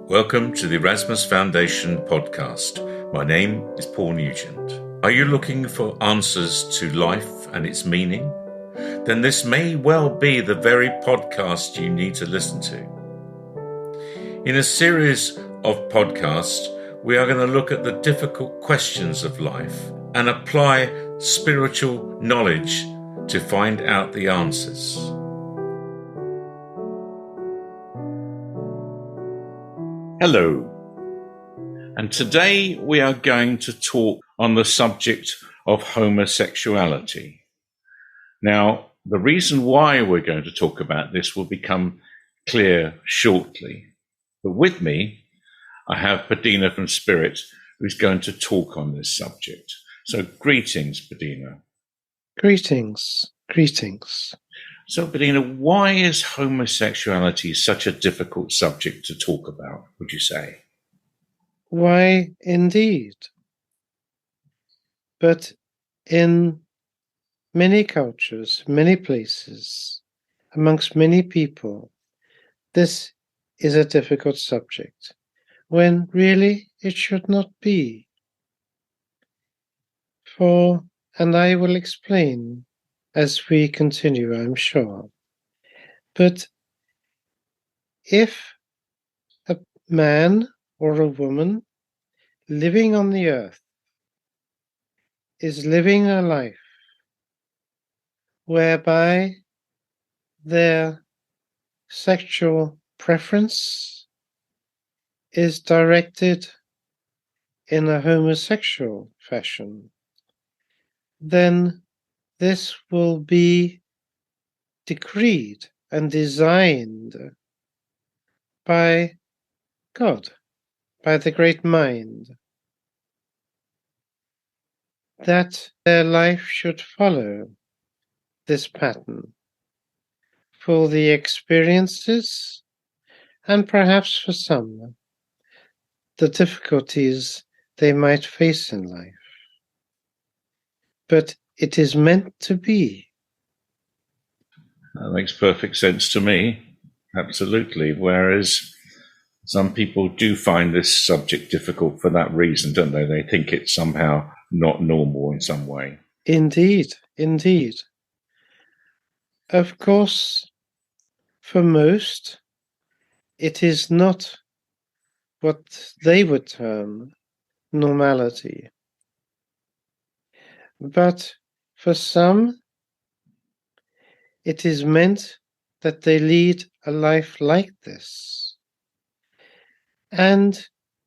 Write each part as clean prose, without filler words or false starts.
Welcome to the Erasmus Foundation podcast. My name is Paul Nugent. Are you looking for answers to life and its meaning? Then this may well be the very podcast you need to listen to. In a series of podcasts, we are going to look at the difficult questions of life and apply spiritual knowledge to find out the answers. Hello, and today we are going to talk on the subject of homosexuality. Now, the reason why we're going to talk about this will become clear shortly. But with me, I have Padina from Spirit, who's going to talk on this subject. So greetings, Padina. Greetings. So, Padina, why is homosexuality such a difficult subject to talk about, would you say? Why, indeed. But in many cultures, many places, amongst many people, this is a difficult subject, when really it should not be. And I will explain as we continue, I'm sure. But if a man or a woman living on the earth is living a life whereby their sexual preference is directed in a homosexual fashion, then this will be decreed and designed by God, by the great mind, that their life should follow this pattern for the experiences and perhaps for some the difficulties they might face in life. But it is meant to be. That makes perfect sense to me. Absolutely. Whereas some people do find this subject difficult for that reason, don't they? They think it's somehow not normal in some way. Indeed. Of course, for most, it is not what they would term normality. But for some, it is meant that they lead a life like this. And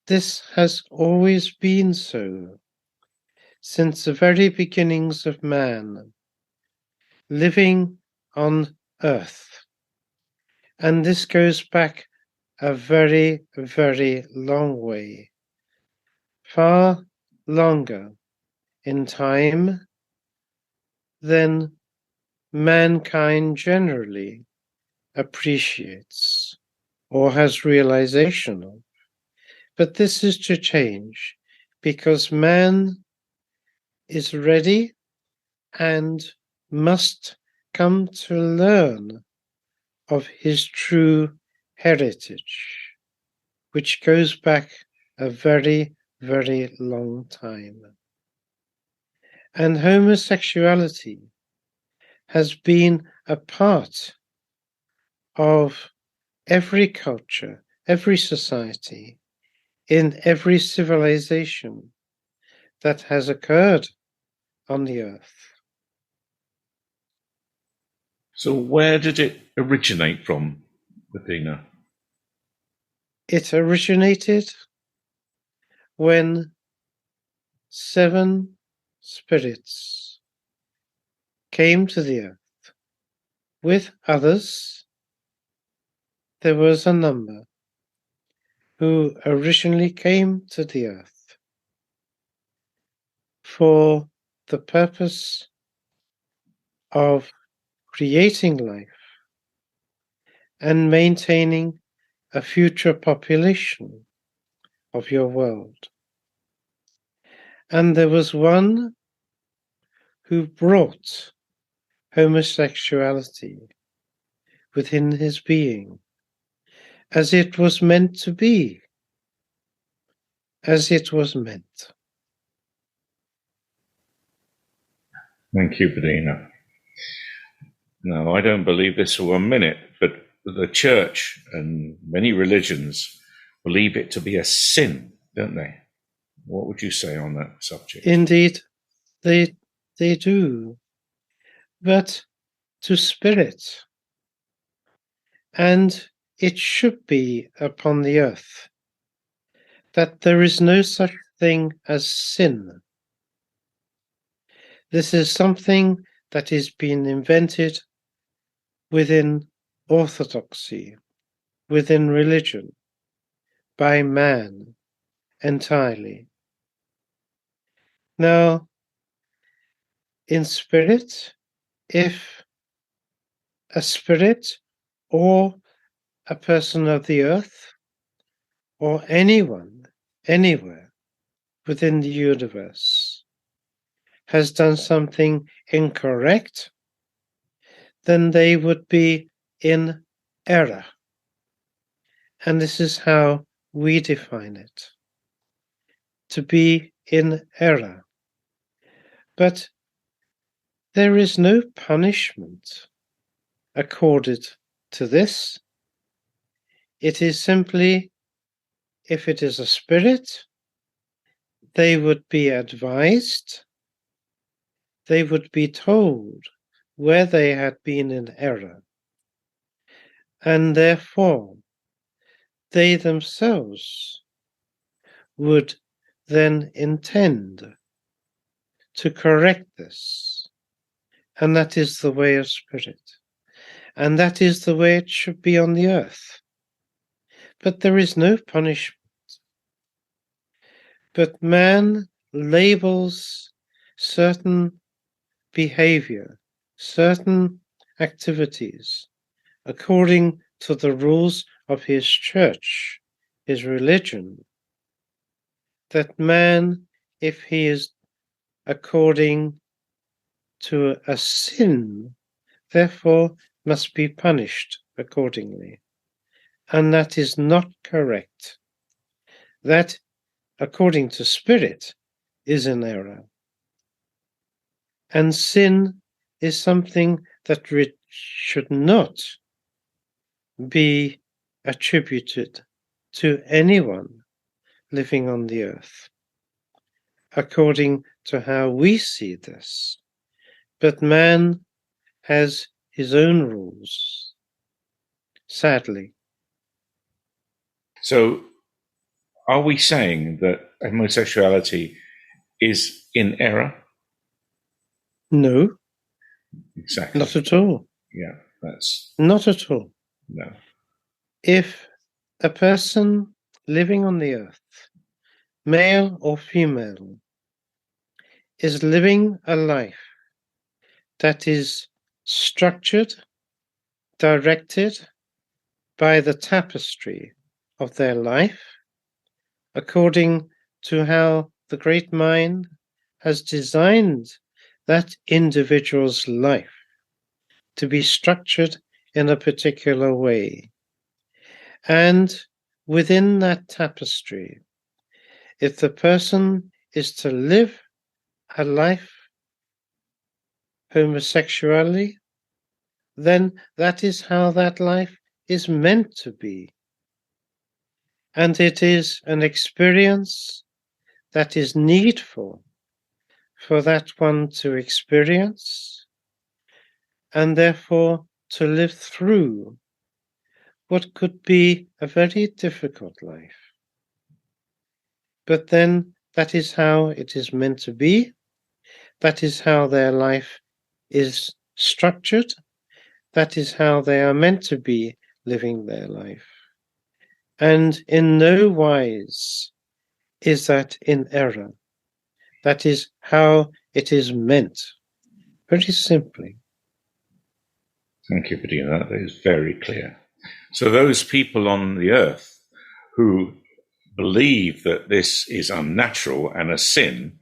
this has always been so, since the very beginnings of man, living on earth. And this goes back a very, very long way, far longer in time than mankind generally appreciates or has realization of. But this is to change, because man is ready and must come to learn of his true heritage, which goes back a very, very long time. And homosexuality has been a part of every culture, every society, in every civilization that has occurred on the earth. So where did it originate from, Padina? It originated when 7 spirits came to the earth. With others, there was a number who originally came to the earth for the purpose of creating life and maintaining a future population of your world. And there was one who brought homosexuality within his being, as it was meant to be as it was meant. Thank you, Bedina. No, I don't believe this for 1 minute, but the church and many religions believe it to be a sin, don't they? What would you say on that subject? Indeed, they do. But to spirit, and it should be upon the earth, that there is no such thing as sin. This is something that is being invented within orthodoxy, within religion, by man entirely. Now, in spirit, if a spirit or a person of the earth or anyone, anywhere within the universe has done something incorrect, then they would be in error. And this is how we define it, to be in error. But there is no punishment accorded to this. It is simply, if it is a spirit, they would be advised, they would be told where they had been in error, and therefore they themselves would then intend to correct this. And that is the way of spirit. And that is the way it should be on the earth. But there is no punishment. But man labels certain behavior, certain activities, according to the rules of his church, his religion, that man, if he is according to a sin, therefore must be punished accordingly. And that is not correct. That, according to spirit, is an error. And sin is something that should not be attributed to anyone living on the earth, according to how we see this. But man has his own rules, sadly. So, are we saying that homosexuality is in error? No, Exactly. not at all. Yeah, that's Not at all. no. If a person living on the earth, male or female, is living a life that is structured, directed by the tapestry of their life, according to how the great mind has designed that individual's life to be structured in a particular way. And within that tapestry, if the person is to live a life homosexuality, then that is how that life is meant to be. And it is an experience that is needful for that one to experience, and therefore to live through what could be a very difficult life. But then that is how it is meant to be. That is how their life is structured. That is how they are meant to be living their life. And in no wise is that in error. That is how it is meant, very simply. Thank you, Bedina. That is very clear. So those people on the earth who believe that this is unnatural and a sin,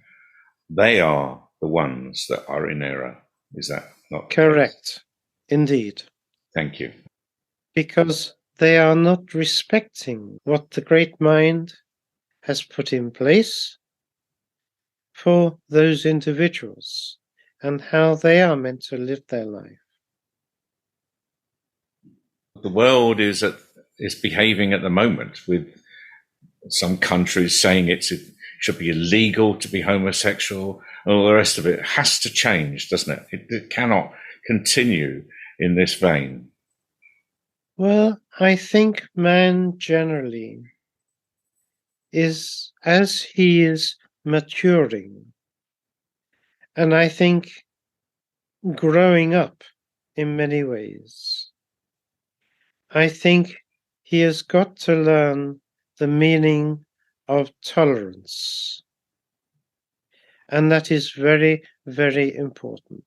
they are the ones that are in error. Is that not correct? Indeed. Thank you. Because they are not respecting what the great mind has put in place for those individuals and how they are meant to live their life. The world is behaving at the moment with some countries saying it should be illegal to be homosexual, and all the rest of it. It has to change, doesn't it? It cannot continue in this vein. Well, I think man generally is, as he is maturing, and I think growing up in many ways, I think he has got to learn the meaning of tolerance. And that is very, very important.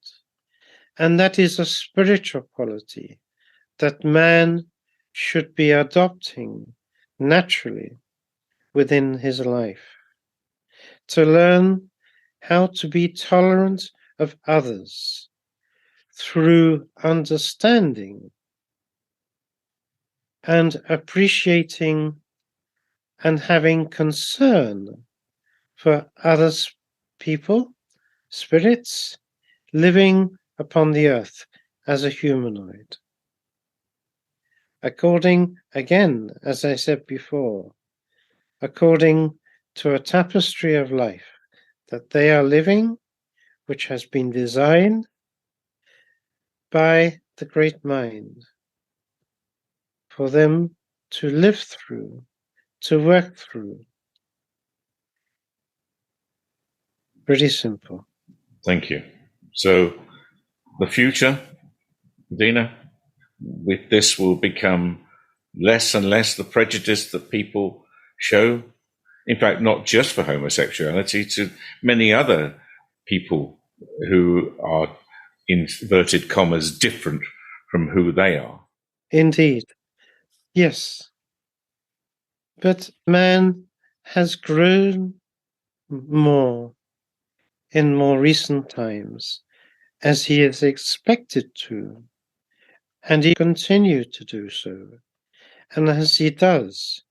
And that is a spiritual quality that man should be adopting naturally within his life. To learn how to be tolerant of others through understanding and appreciating and having concern for other people, spirits, living upon the earth as a humanoid. According, again, as I said before, according to a tapestry of life that they are living, which has been designed by the great mind for them to live through, to work through. Pretty simple. Thank you. So the future, Dina, with this will become less and less the prejudice that people show. In fact, not just for homosexuality, to many other people who are, in inverted commas, different from who they are. Indeed. Yes. But man has grown more in more recent times, as he is expected to, and he continues to do so. And as he does,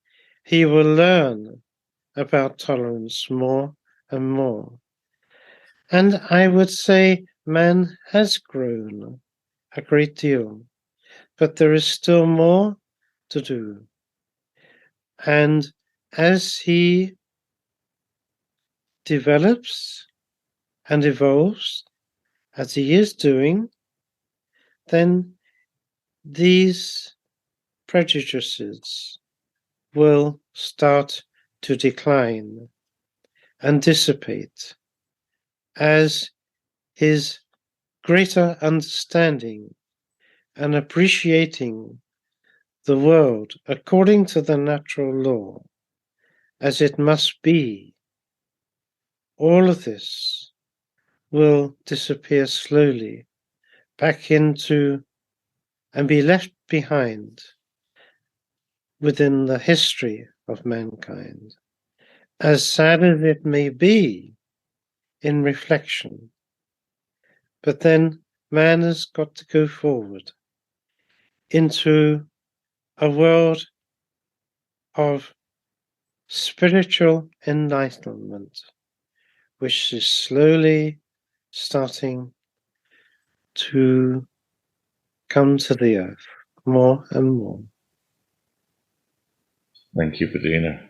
he will learn about tolerance more and more. And I would say man has grown a great deal, but there is still more to do. And as he develops and evolves, as he is doing, then these prejudices will start to decline and dissipate as his greater understanding and appreciating the world according to the natural law as it must be, all of this will disappear slowly back into and be left behind within the history of mankind. As sad as it may be in reflection, but then man has got to go forward into a world of spiritual enlightenment, which is slowly starting to come to the earth more and more. Thank you, Bedina.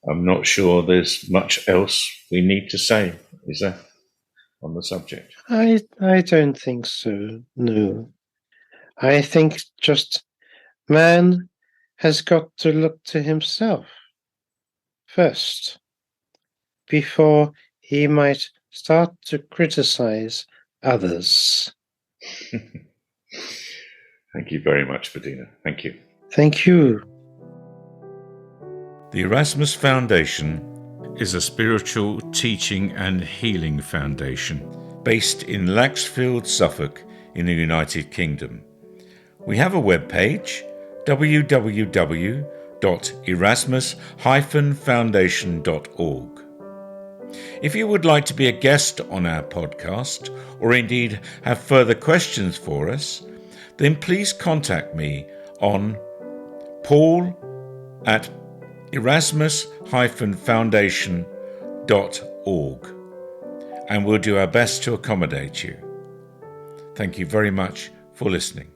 I'm not sure there's much else we need to say, is there, on the subject? I don't think so, no. I think just man has got to look to himself first before he might start to criticize others. Thank you very much, Bedina. Thank you. Thank you. The Erasmus Foundation is a spiritual teaching and healing foundation based in Laxfield, Suffolk, in the United Kingdom. We have a webpage, www.erasmus-foundation.org. If you would like to be a guest on our podcast, or indeed have further questions for us, then please contact me on paul@ erasmus-foundation.org, and we'll do our best to accommodate you. Thank you very much for listening.